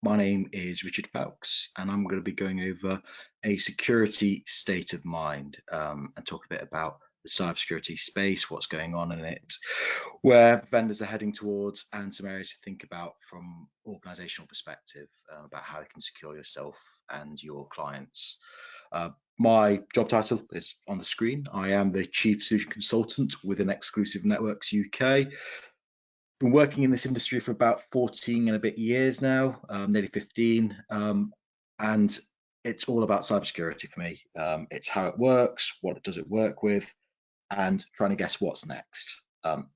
My name is Richard Phelps, and I'm going to be going over a security state of mind and talk a bit about the cybersecurity space, what's going on in it, where vendors are heading towards, and some areas to think about from organizational perspective about how you can secure yourself and your clients. My job title is on the screen. I am the Chief Solution Consultant within Exclusive Networks UK. Been working in this industry for about 14 and a bit years now, nearly 15, and it's all about cybersecurity for me. It's how it works, what does it work with, and trying to guess what's next,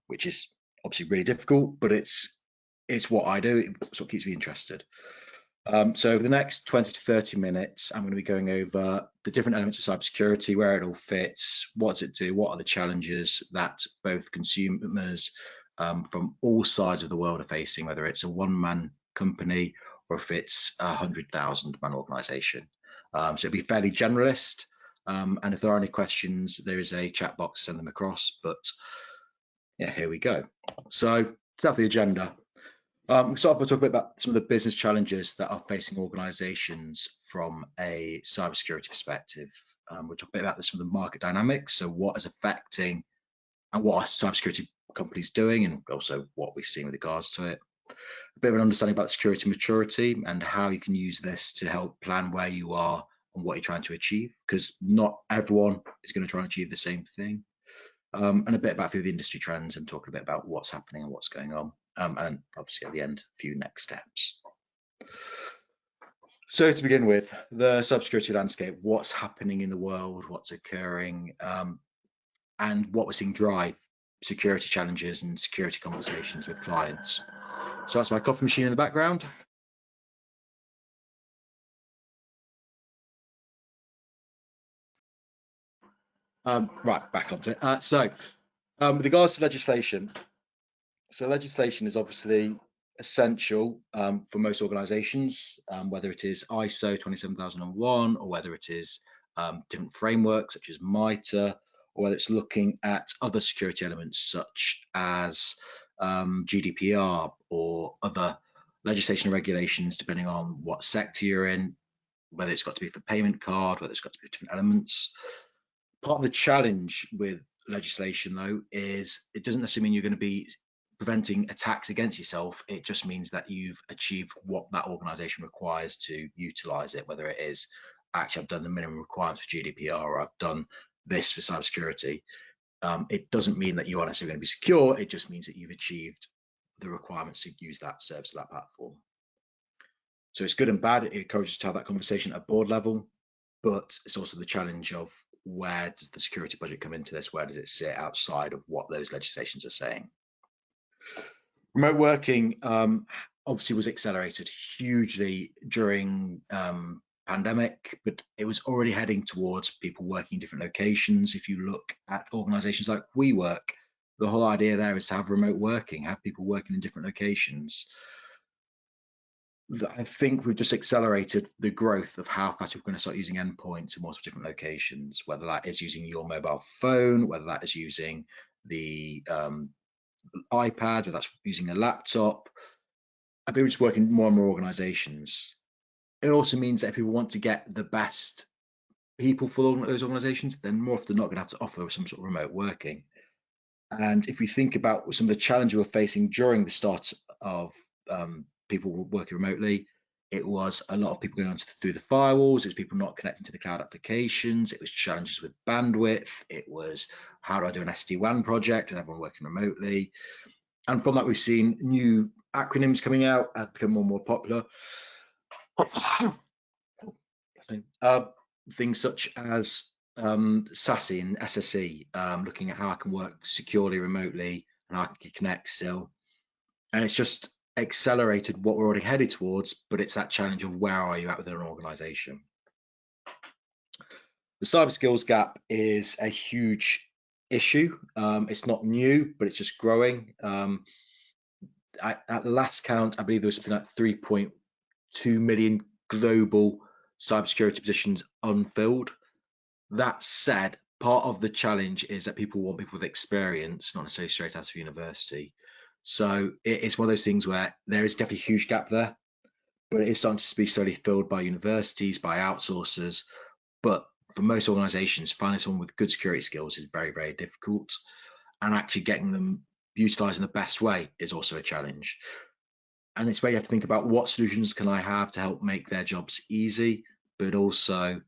which is obviously really difficult, but it's what I do. It's what keeps me interested. So over the next 20 to 30 minutes, I'm going to be going over the different elements of cybersecurity, where it all fits, what does it do, what are the challenges that both consumers from all sides of the world are facing, whether it's a one-man company or if it's a 100,000-man organization. So it'll be fairly generalist. And if there are any questions, there is a chat box to send them across. But yeah, here we go. So start the agenda. We'll start by talking a bit about some of the business challenges that are facing organizations from a cybersecurity perspective. We'll talk a bit about some of the market dynamics, so what is affecting and what are cybersecurity companies doing, and also what we've seen with regards to it. A bit of an understanding about security maturity and how you can use this to help plan where you are and what you're trying to achieve, because not everyone is going to try and achieve the same thing. And a bit about the industry trends and talking a bit about what's happening and what's going on. And obviously at the end, a few next steps. So to begin with, the cybersecurity landscape, what's happening in the world, what's occurring, and what we're seeing drive security challenges and security conversations with clients. So that's my coffee machine in the background. Right, back onto it. So with regards to legislation, so legislation is obviously essential for most organizations, whether it is ISO 27001 or whether it is different frameworks such as MITRE, or whether it's looking at other security elements such as GDPR or other legislation and regulations, depending on what sector you're in, whether it's got to be for payment card, whether it's got to be different elements. Part of the challenge with legislation, though, is it doesn't necessarily mean you're going to be preventing attacks against yourself. It just means that you've achieved what that organization requires to utilize it, whether it is actually I've done the minimum requirements for GDPR or I've done this for cybersecurity. It doesn't mean that you are necessarily going to be secure. It just means that you've achieved the requirements to use that service, that platform. So it's good and bad. It encourages to have that conversation at board level, but it's also the challenge of where does the security budget come into this? Where does it sit outside of what those legislations are saying? Remote working obviously was accelerated hugely during pandemic, but it was already heading towards people working in different locations. If you look at organizations like WeWork, the whole idea there is to have remote working, have people working in different locations. I think we've just accelerated the growth of how fast we're going to start using endpoints in multiple different locations, whether that is using your mobile phone, whether that is using the iPad, whether that's using a laptop. I think we're just working in more and more organizations. It also means that if people want to get the best people for those organizations, then more often than not going to have to offer some sort of remote working. And if we think about some of the challenges we're facing during the start of people working remotely, it was a lot of people going on through the firewalls, it was people not connecting to the cloud applications, it was challenges with bandwidth, it was how do I do an SD-WAN project and everyone working remotely. And from that, we've seen new acronyms coming out and become more and more popular. Things such as SASE and SSE, looking at how I can work securely remotely and how I can connect still. And it's just accelerated what we're already headed towards, but it's that challenge of where are you at within an organization. The cyber skills gap is a huge issue. It's not new, but it's just growing. At the last count, I believe there was something like 3.2 million global cybersecurity positions unfilled. That said, part of the challenge is that people want people with experience, not necessarily straight out of university. So it's one of those things where there is definitely a huge gap there, but it is starting to be slowly filled by universities, by outsourcers. But for most organizations, finding someone with good security skills is very, very difficult. And actually getting them utilized in the best way is also a challenge. And it's where you have to think about what solutions can I have to help make their jobs easy, but also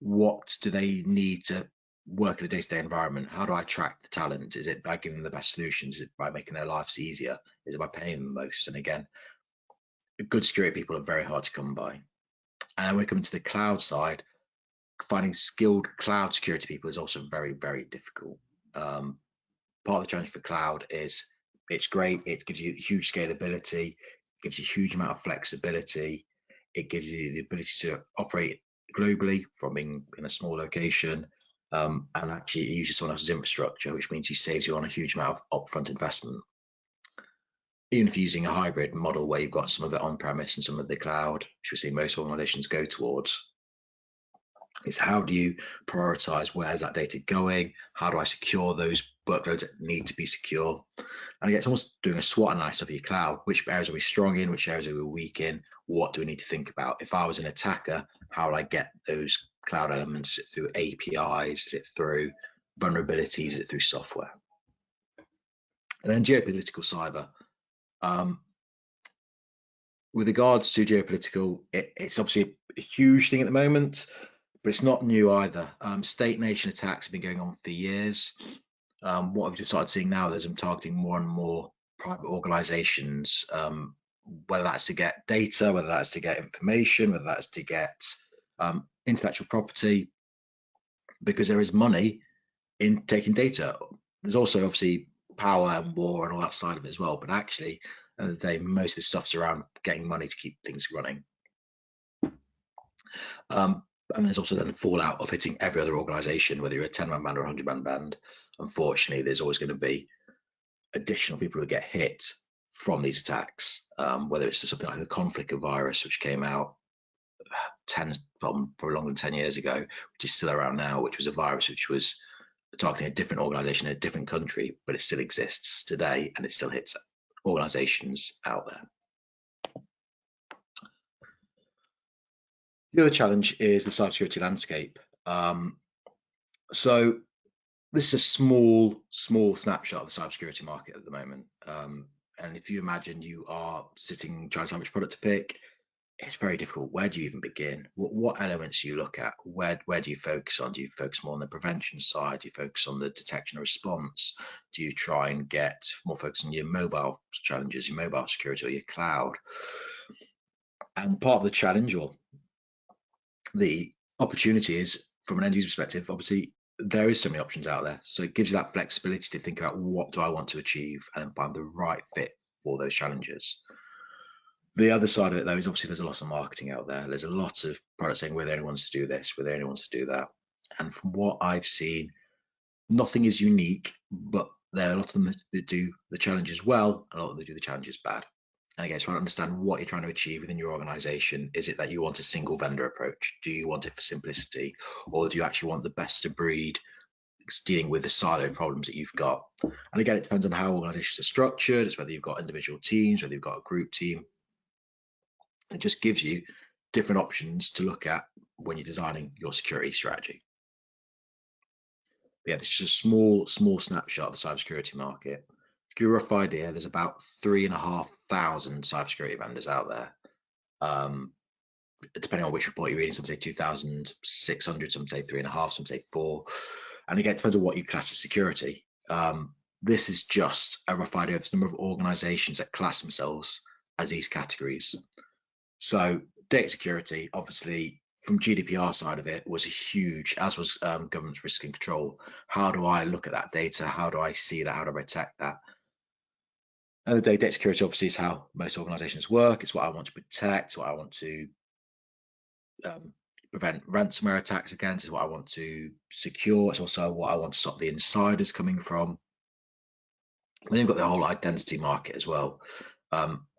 what do they need to work in a day-to-day environment? How do I attract the talent? Is it by giving them the best solutions? Is it by making their lives easier? Is it by paying them the most? And again, good security people are very hard to come by. And when we come to the cloud side, finding skilled cloud security people is also very, very difficult. Part of the challenge for cloud is it's great. It gives you huge scalability, it gives you a huge amount of flexibility. It gives you the ability to operate globally from being in a small location. And actually it uses someone else's infrastructure, which means it saves you on a huge amount of upfront investment. Even if you're using a hybrid model where you've got some of it on-premise and some of the cloud, which we see most organizations go towards, is how do you prioritize where's that data going? How do I secure those workloads that need to be secure? And again, it's almost doing a SWOT analysis of your cloud. Which areas are we strong in? Which areas are we weak in? What do we need to think about? If I was an attacker, how would I get those cloud elements? Is it through APIs? Is it through vulnerabilities? Is it through software? And then geopolitical cyber. With regards to geopolitical, it's obviously a huge thing at the moment, but it's not new either. State nation attacks have been going on for years. What we've just started seeing now is them targeting more and more private organizations, whether that's to get data, whether that's to get information, whether that's to get intellectual property, because there is money in taking data. There's also obviously power and war and all that side of it as well, but actually, at the end of the day, most of the stuff's around getting money to keep things running. And there's also then the fallout of hitting every other organization, whether you're a 10-man band or a 100-man band. Unfortunately, there's always going to be additional people who get hit from these attacks, whether it's something like the conflict virus, which came out probably longer than 10 years ago, which is still around now, which was a virus which was targeting a different organization in a different country, but it still exists today and it still hits organizations out there. The other challenge is the cybersecurity landscape. So this is a small snapshot of the cybersecurity market at the moment. And if you imagine you are sitting trying to decide which product to pick, it's very difficult. Where do you even begin? What elements do you look at? Where do you focus on? Do you focus more on the prevention side? Do you focus on the detection and response? Do you try and get more focus on your mobile challenges, your mobile security, or your cloud? And part of the challenge or the opportunity is, from an end user perspective, obviously there is so many options out there. So it gives you that flexibility to think about what do I want to achieve and find the right fit for those challenges. The other side of it, though, is obviously there's a lot of marketing out there. There's a lot of products saying we're the only ones to do this, we're the only ones to do that. And from what I've seen, nothing is unique, but there are a lot of them that do the challenges well, and a lot of them that do the challenges bad. And again, trying to understand what you're trying to achieve within your organization. Is it that you want a single vendor approach? Do you want it for simplicity? Or do you actually want the best of breed dealing with the siloed problems that you've got? And again, it depends on how organizations are structured. It's whether you've got individual teams, whether you've got a group team. It just gives you different options to look at when you're designing your security strategy. But yeah, this is just a small snapshot of the cybersecurity market. To give you a rough idea, there's about 3,500 cybersecurity vendors out there. Depending on which report you're reading, some say 2,600, some say 3.5, some say 4. And again, it depends on what you class as security. This is just a rough idea of the number of organizations that class themselves as these categories. So data security, obviously, from GDPR side of it, was a huge, as was governance risk and control. How do I look at that data? How do I see that? How do I protect that? And the data security obviously is how most organizations work. It's what I want to protect, what I want to prevent ransomware attacks against, is what I want to secure. It's also what I want to stop the insiders coming from. Then you've got the whole identity market as well.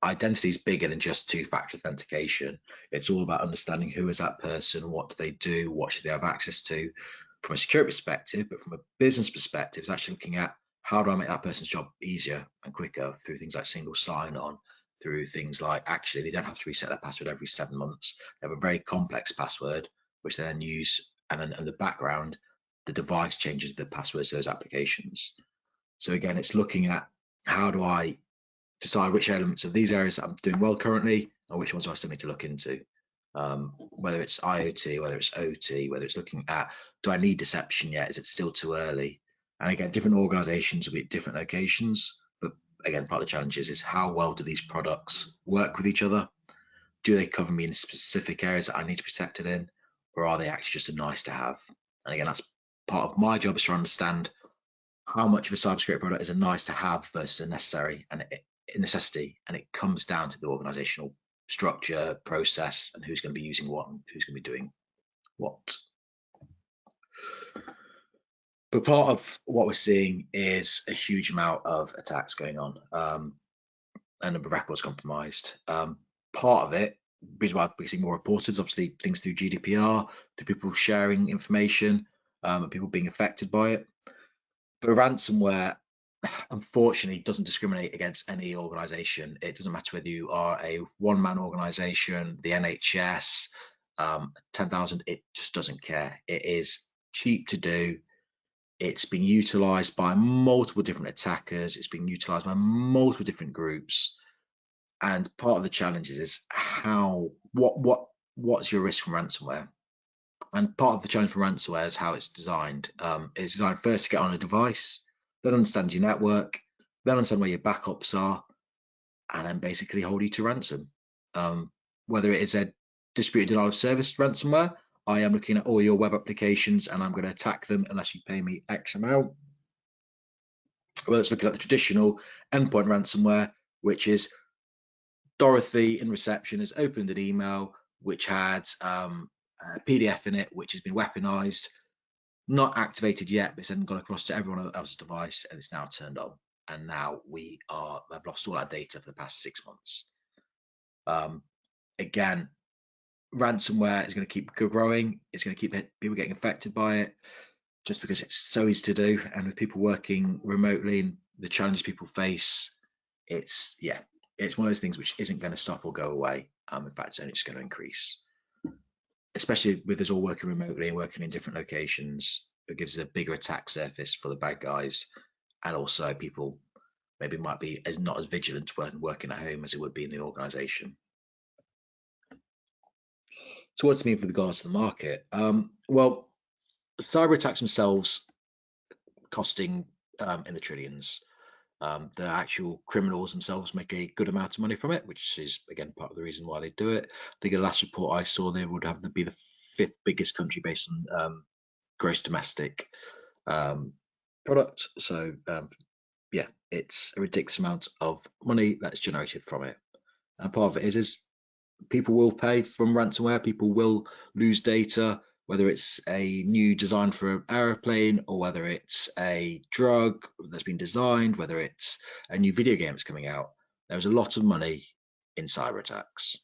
Identity is bigger than just two-factor authentication. It's all about understanding who is that person, what do they do, what should they have access to from a security perspective, but from a business perspective, it's actually looking at how do I make that person's job easier and quicker through things like single sign-on, through things like, actually, they don't have to reset their password every 7 months. They have a very complex password, which they then use, and then in the background, the device changes the passwords to those applications. So again, it's looking at, how do I decide which elements of these areas that I'm doing well currently, and which ones do I still need to look into? Whether it's IoT, whether it's OT, whether it's looking at, do I need deception yet? Is it still too early? And again, different organizations will be at different locations. But again, part of the challenge is how well do these products work with each other? Do they cover me in specific areas that I need to be protected in? Or are they actually just a nice to have? And again, that's part of my job, is to understand how much of a cybersecurity product is a nice to have versus a necessary and a necessity. And it comes down to the organizational structure, process, and who's going to be using what and who's going to be doing what. But part of what we're seeing is a huge amount of attacks going on, and number of records compromised. Part of it, reason why we're seeing more reported, is obviously things through GDPR, through people sharing information, and people being affected by it. But ransomware, unfortunately, doesn't discriminate against any organization. It doesn't matter whether you are a one-man organization, the NHS, 10,000, it just doesn't care. It is cheap to do. It's being utilized by multiple different attackers. It's being utilized by multiple different groups. And part of the challenge is what's your risk from ransomware? And part of the challenge for ransomware is how it's designed. It's designed first to get on a device, then understand your network, then understand where your backups are, and then basically hold you to ransom. Whether it is a disputed denial of service ransomware, I am looking at all your web applications and I'm going to attack them unless you pay me X amount. Whether it's looking at the traditional endpoint ransomware, which is Dorothy in reception has opened an email which had a PDF in it, which has been weaponized, not activated yet, but it's then gone across to everyone else's device and it's now turned on. And now have lost all our data for the past 6 months. Again, ransomware is going to keep growing. It's going to keep people getting affected by it, just because it's so easy to do. And with people working remotely and the challenges people face, it's one of those things which isn't going to stop or go away. In fact, it's only just going to increase, especially with us all working remotely and working in different locations. It gives us a bigger attack surface for the bad guys, and also people maybe might be not as vigilant when working at home as it would be in the organization. So what's it mean for regards to the market? Well, cyber attacks themselves costing in the trillions. The actual criminals themselves make a good amount of money from it, which is again part of the reason why they do it. I think the last report I saw, they would have to be the 5th biggest country based on gross domestic product. So yeah, it's a ridiculous amount of money that's generated from it. And part of it is people will pay from ransomware. People will lose data, whether it's a new design for an aeroplane or whether it's a drug that's been designed, whether it's a new video game that's coming out. There's a lot of money in cyber attacks,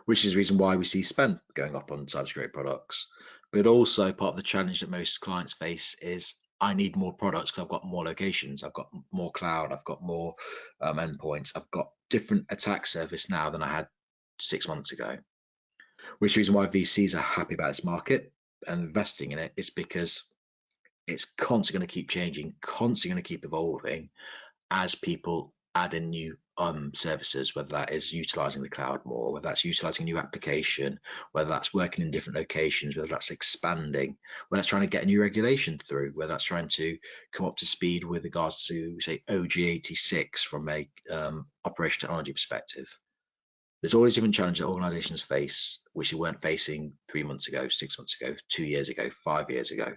which is the reason why we see spend going up on cybersecurity products. But also part of the challenge that most clients face is, I need more products because I've got more locations, I've got more cloud, I've got more endpoints, I've got different attack surface now than I had 6 months ago. Which is the reason why VCs are happy about this market and investing in it, is because it's constantly going to keep changing, constantly going to keep evolving as people add in new services, whether that is utilizing the cloud more, whether that's utilizing a new application, whether that's working in different locations, whether that's expanding, whether that's trying to get a new regulation through, whether that's trying to come up to speed with regards to, say, OG86 from a operational technology perspective. There's all these different challenges that organizations face, which they weren't facing 3 months ago, 6 months ago, 2 years ago, 5 years ago.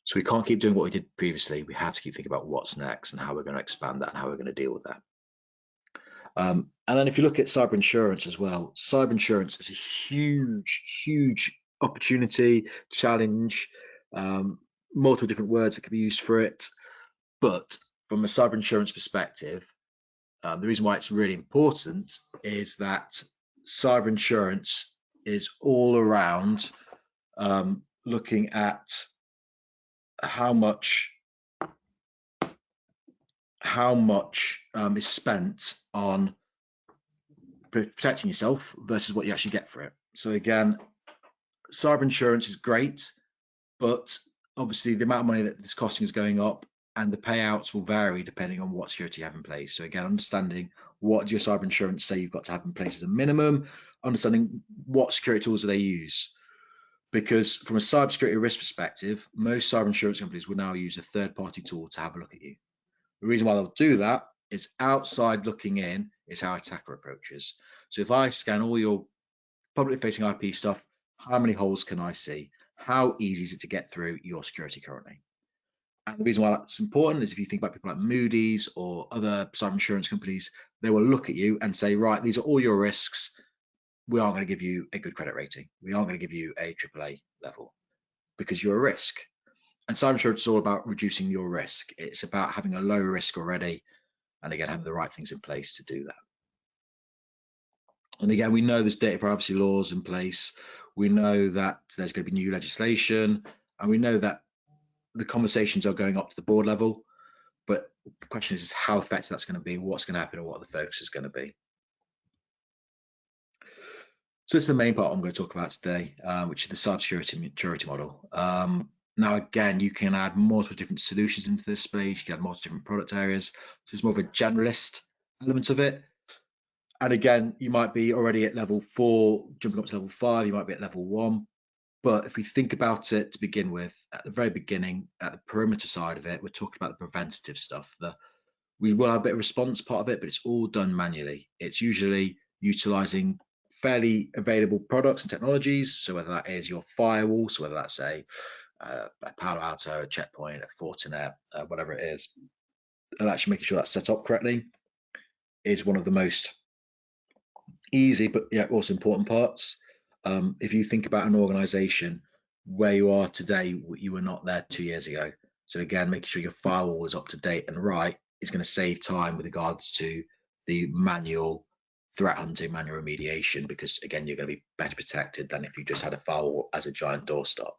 So we can't keep doing what we did previously. We have to keep thinking about what's next and how we're going to expand that and how we're going to deal with that. And then if you look at cyber insurance as well, cyber insurance is a huge opportunity, challenge, multiple different words that can be used for it. But from a cyber insurance perspective, the reason why it's really important is that cyber insurance is all around looking at how much how much is spent on protecting yourself versus what you actually get for it. So again, cyber insurance is great, but obviously the amount of money that this costing is going up, and the payouts will vary depending on what security you have in place. So again, understanding what your cyber insurance say you've got to have in place as a minimum, understanding what security tools do they use. Because from a cybersecurity risk perspective, most cyber insurance companies will now use a third-party tool to have a look at you. The reason why they'll do that is outside looking in is how attacker approaches. So if I scan all your public facing IP stuff, how many holes can I see? How easy is it to get through your security currently? And the reason why that's important is if you think about people like Moody's or other cyber insurance companies, they will look at you and say, right, these are all your risks. We aren't going to give you a good credit rating. We aren't going to give you a AAA level because you're a risk. And cyber insurance is all about reducing your risk. It's about having a low risk already, and again, having the right things in place to do that. And again, we know there's data privacy laws in place. We know that there's going to be new legislation, and we know that the conversations are going up to the board level. But the question is how effective that's going to be, what's going to happen, and what the focus is going to be. So this is the main part I'm going to talk about today, which is the cybersecurity maturity model. Now, again, you can add multiple different solutions into this space. You can add multiple different product areas. So it's more of a generalist element of it. And again, you might be already at level 4, jumping up to level 5. You might be at level 1. But if we think about it to begin with, at the very beginning, at the perimeter side of it, we're talking about the preventative stuff. We will have a bit of response part of it, but it's all done manually. It's usually utilizing fairly available products and technologies. So whether that is your firewall, so whether that's a Palo Alto, a Checkpoint, a Fortinet, whatever it is, and actually making sure that's set up correctly is one of the most easy, but yeah, also important parts. If you think about an organization where you are today, you were not there 2 years ago. So again, making sure your firewall is up to date and right is going to save time with regards to the manual threat hunting, manual remediation, because again, you're going to be better protected than if you just had a firewall as a giant doorstop.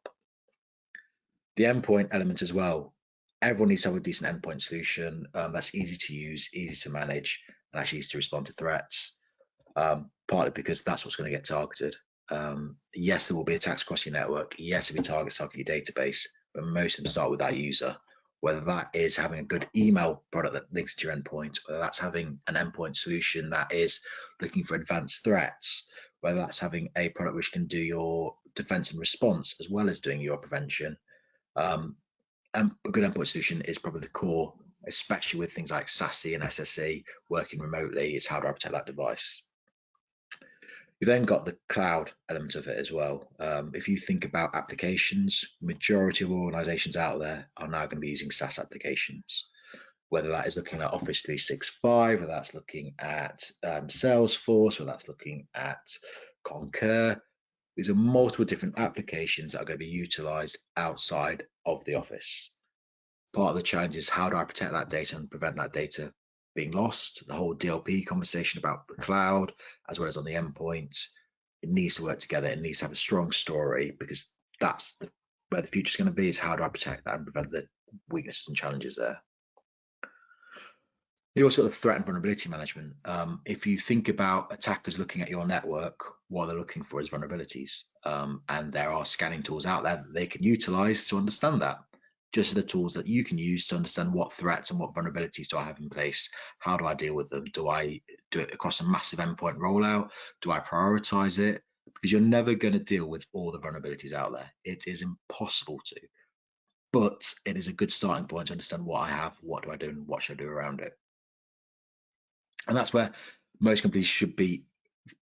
The endpoint element as well. Everyone needs to have a decent endpoint solution that's easy to use, easy to manage, and actually easy to respond to threats. Partly because that's what's going to get targeted. Yes, there will be attacks across your network. Yes, there'll be targets targeting your database, but most of them start with that user. Whether that is having a good email product that links to your endpoint, whether that's having an endpoint solution that is looking for advanced threats, whether that's having a product which can do your defense and response as well as doing your prevention. And a good endpoint solution is probably the core, especially with things like SASE and SSE working remotely. Is how do I protect that device? You've then got the cloud element of it as well. If you think about applications, majority of organizations out there are now going to be using SaaS applications, whether that is looking at Office 365, whether that's looking at Salesforce, whether that's looking at Concur. These are multiple different applications that are going to be utilized outside of the office. Part of the challenge is how do I protect that data and prevent that data being lost? The whole DLP conversation about the cloud, as well as on the endpoint, it needs to work together. It needs to have a strong story because that's where the future is going to be, is how do I protect that and prevent the weaknesses and challenges there. You also got the threat and vulnerability management. If you think about attackers looking at your network, what they're looking for is vulnerabilities. And there are scanning tools out there that they can utilize to understand that. Just as the tools that you can use to understand what threats and what vulnerabilities do I have in place? How do I deal with them? Do I do it across a massive endpoint rollout? Do I prioritize it? Because you're never going to deal with all the vulnerabilities out there. It is impossible to. But it is a good starting point to understand what I have, what do I do, and what should I do around it. And that's where most companies should be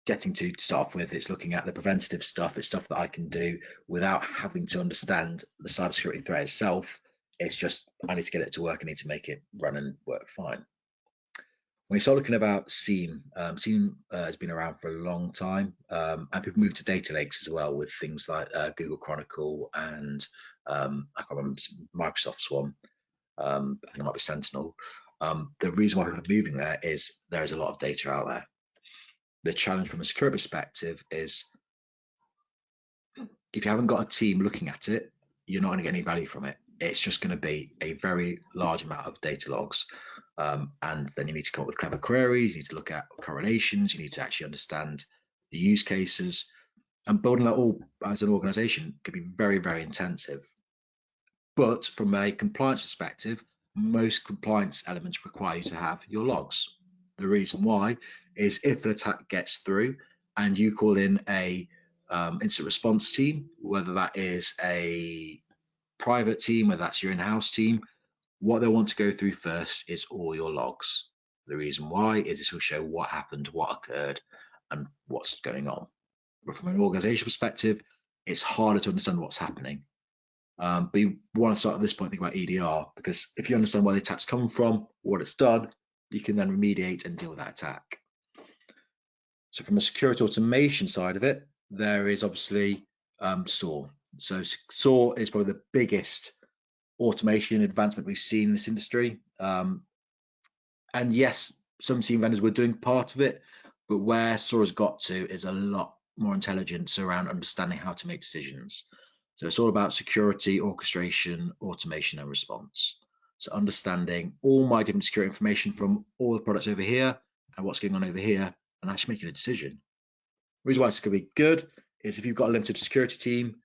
getting to start off with. It's looking at the preventative stuff. It's stuff that I can do without having to understand the cybersecurity threat itself. It's just, I need to get it to work. I need to make it run and work fine. When you start looking about SIEM, SIEM has been around for a long time, and people move to data lakes as well with things like Google Chronicle and I can't remember Microsoft's one. I think it might be Sentinel. The reason why people are moving there is there is a lot of data out there. The challenge from a security perspective is if you haven't got a team looking at it, you're not going to get any value from it. It's just going to be a very large amount of data logs. And then you need to come up with clever queries, you need to look at correlations, you need to actually understand the use cases, and building that all as an organization can be very, very intensive. But from a compliance perspective, most compliance elements require you to have your logs. The reason why is if an attack gets through and you call in a incident response team, whether that is a private team, whether that's your in-house team, what they'll want to go through first is all your logs. The reason why is this will show what happened, what occurred, and what's going on. But from an organization perspective, it's harder to understand what's happening. But you want to start at this point, think about EDR, because if you understand where the attack's come from, what it's done, you can then remediate and deal with that attack. So from a security automation side of it, there is obviously SOAR. So SOAR is probably the biggest automation advancement we've seen in this industry. And yes, some SIEM vendors were doing part of it, but where SOAR has got to is a lot more intelligence around understanding how to make decisions. So it's all about security, orchestration, automation, and response. So understanding all my different security information from all the products over here and what's going on over here, and actually making a decision. The reason why it's going to be good is if you've got a limited security team,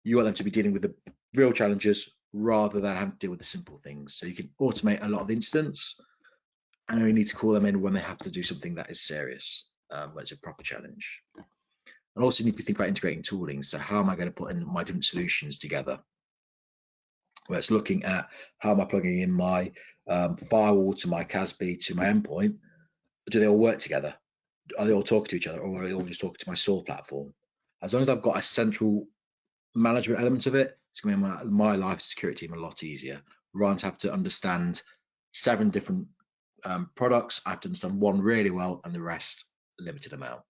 you want them to be dealing with the real challenges rather than having to deal with the simple things. So you can automate a lot of incidents and only need to call them in when they have to do something that is serious, when it's a proper challenge. And also you need to think about integrating tooling. So how am I going to put in my different solutions together? Where it's looking at how am I plugging in my firewall to my CASB to my endpoint? Do they all work together? Are they all talking to each other, or are they all just talking to my SOAR platform? As long as I've got a central management element of it, it's going to make my life security team a lot easier. Rather than have to understand 7 different products, I have to understand one really well and the rest limited amount.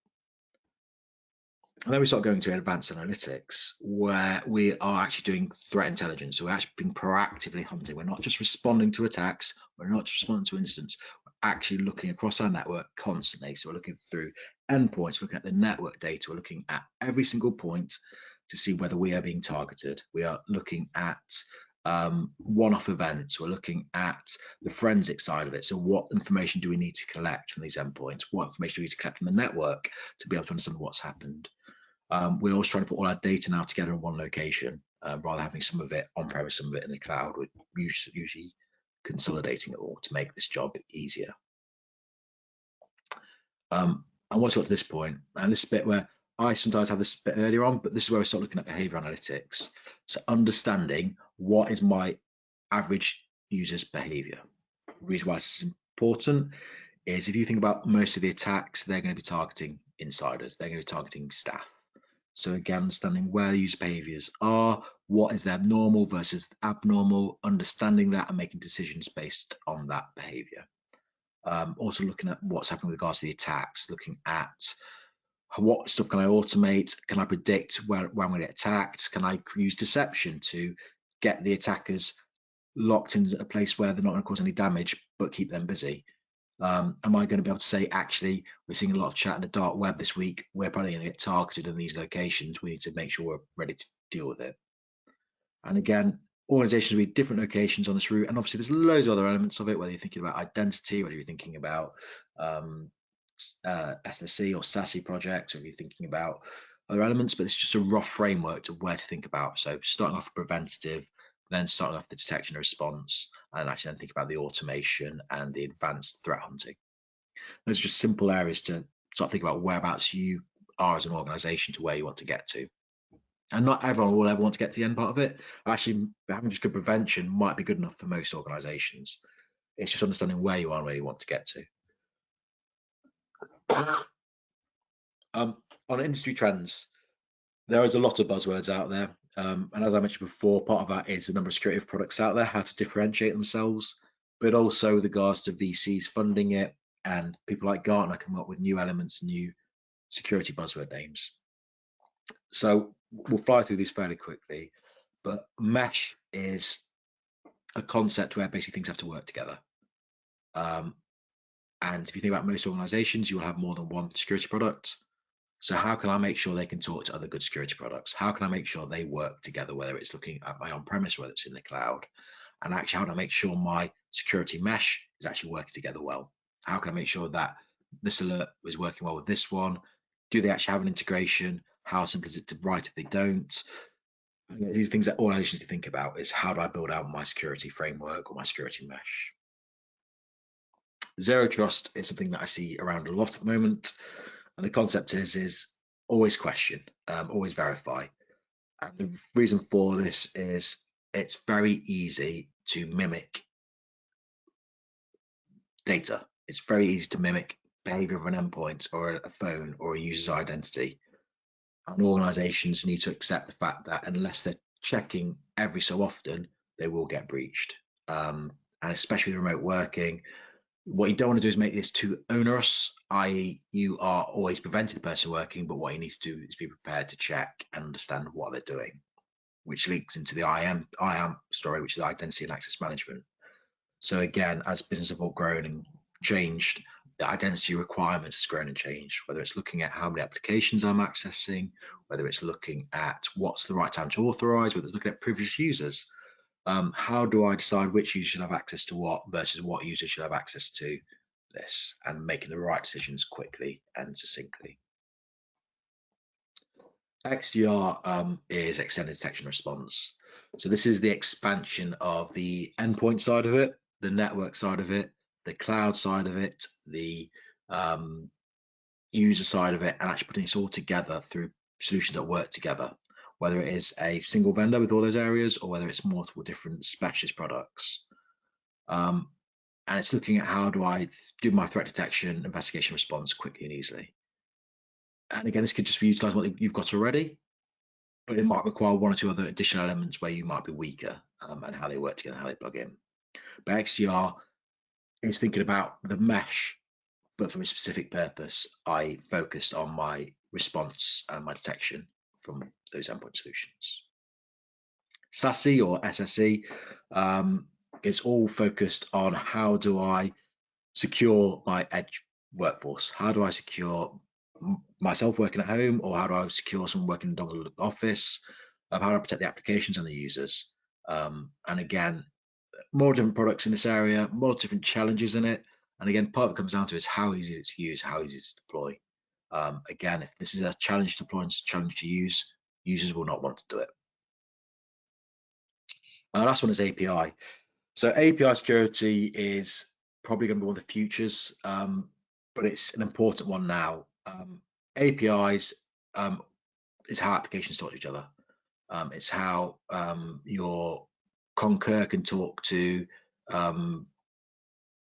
And then we start going to advanced analytics, where we are actually doing threat intelligence. So we're actually being proactively hunting. We're not just responding to attacks. We're not just responding to incidents. We're actually looking across our network constantly. So we're looking through endpoints, looking at the network data. We're looking at every single point to see whether we are being targeted. We are looking at one-off events. We're looking at the forensic side of it. So what information do we need to collect from these endpoints? What information do we need to collect from the network to be able to understand what's happened? We're always trying to put all our data now together in one location, rather than having some of it on-premise, some of it in the cloud. We're usually consolidating it all to make this job easier. And once we got to this point, and this is a bit where I sometimes have this bit earlier on, but this is where we start looking at behavior analytics. So understanding what is my average user's behavior. The reason why this is important is if you think about most of the attacks, they're going to be targeting insiders, they're going to be targeting staff. So again, understanding where the user behaviors are, what is their normal versus abnormal, understanding that and making decisions based on that behavior. Also looking at what's happening with regards to the attacks, looking at what stuff can I automate, can I predict where I'm going to get attacked, can I use deception to get the attackers locked in a place where they're not going to cause any damage but keep them busy. Am I going to be able to say, actually, we're seeing a lot of chat in the dark web this week, we're probably going to get targeted in these locations, we need to make sure we're ready to deal with it. And again, organizations with different locations on this route, and obviously there's loads of other elements of it, whether you're thinking about identity, whether you're thinking about SSE or SASE projects, or if you're thinking about other elements, but it's just a rough framework to where to think about. So starting off with preventative, then starting off the detection and response, and actually then think about the automation and the advanced threat hunting. Those are just simple areas to start thinking about whereabouts you are as an organization to where you want to get to. And not everyone will ever want to get to the end part of it. Actually, having just good prevention might be good enough for most organizations. It's just understanding where you are and where you want to get to. On industry trends, there is a lot of buzzwords out there. And as I mentioned before, part of that is the number of security products out there, how to differentiate themselves, but also with regards to VCs funding it and people like Gartner come up with new elements, new security buzzword names. So we'll fly through these fairly quickly, but mesh is a concept where basically things have to work together. And if you think about most organizations, you will have more than one security product. So how can I make sure they can talk to other good security products? How can I make sure they work together, whether it's looking at my on-premise, whether it's in the cloud? And actually, how do I make sure my security mesh is actually working together well? How can I make sure that this alert is working well with this one? Do they actually have an integration? How simple is it to write if they don't? These things that all I need to think about is how do I build out my security framework or my security mesh? Zero trust is something that I see around a lot at the moment. And the concept is always question, always verify. And the reason for this is it's very easy to mimic data. It's very easy to mimic behavior of an endpoint or a phone or a user's identity. And organizations need to accept the fact that unless they're checking every so often, they will get breached. And especially with remote working, what you don't want to do is make this too onerous, i.e., you are always preventing the person working, but what you need to do is be prepared to check and understand what they're doing, which links into the IAM story, which is identity and access management. So again, as business have all grown and changed, the identity requirements has grown and changed, whether it's looking at how many applications I'm accessing, whether it's looking at what's the right time to authorize, whether it's looking at privileged users. How do I decide which user should have access to what versus what user should have access to this, and making the right decisions quickly and succinctly. XDR is extended detection response. So this is the expansion of the endpoint side of it, the network side of it, the cloud side of it, the user side of it, and actually putting this all together through solutions that work together, whether it is a single vendor with all those areas or whether it's multiple different specialist products. And it's looking at how do I do my threat detection, investigation response quickly and easily. And again, this could just be utilizing what you've got already, but it might require one or two other additional elements where you might be weaker, and how they work together, how they plug in. But XDR is thinking about the mesh, but for a specific purpose. I focused on my response and my detection from those endpoint solutions. SASE or SSE is all focused on how do I secure my edge workforce? How do I secure myself working at home, or how do I secure someone working in the office? How do I protect the applications and the users? And again, more different products in this area, more different challenges in it. And again, part of it comes down to is how easy it is to use, how easy it is to deploy. Again, if this is a challenge to deploy and a challenge to use, users will not want to do it. And the last one is API. So API security is probably going to be one of the futures, but it's an important one now. APIs is how applications talk to each other. It's how your Concur can talk to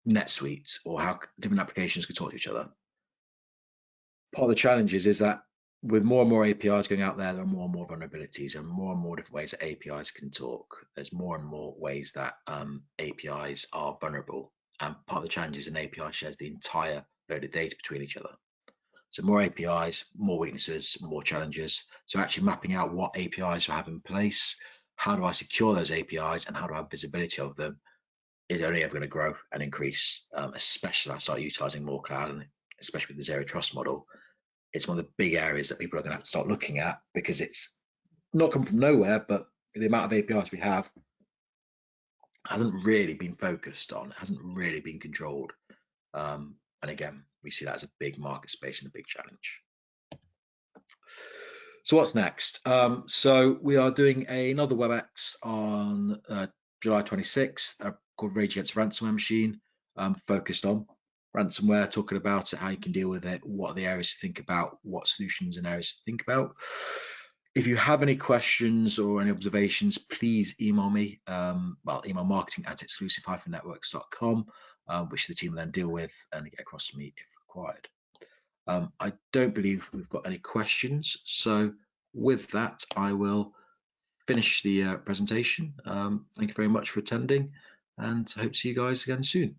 NetSuite, or how different applications can talk to each other. Part of the challenge is that with more and more APIs going out there, there are more and more vulnerabilities and more different ways that APIs can talk. There's more and more ways that APIs are vulnerable. And part of the challenge is an API shares the entire load of data between each other. So more APIs, more weaknesses, more challenges. So actually mapping out what APIs I have in place, how do I secure those APIs, and how do I have visibility of them is only ever going to grow and increase, especially as I start utilizing more cloud, and especially with the zero trust model. It's one of the big areas that people are going to have to start looking at, because it's not come from nowhere, but the amount of APIs we have hasn't really been focused on, hasn't really been controlled. And again, we see that as a big market space and a big challenge. So what's next? So we are doing another WebEx on July 26th, called Rage Against Ransomware Machine, focused on ransomware, talking about it, how you can deal with it, what are the areas to think about, what solutions and areas to think about. If you have any questions or any observations, please email me. Email marketing@exclusive-networks.com, which the team will then deal with and get across to me if required. I don't believe we've got any questions. So with that, I will finish the presentation. Thank you very much for attending, and I hope to see you guys again soon.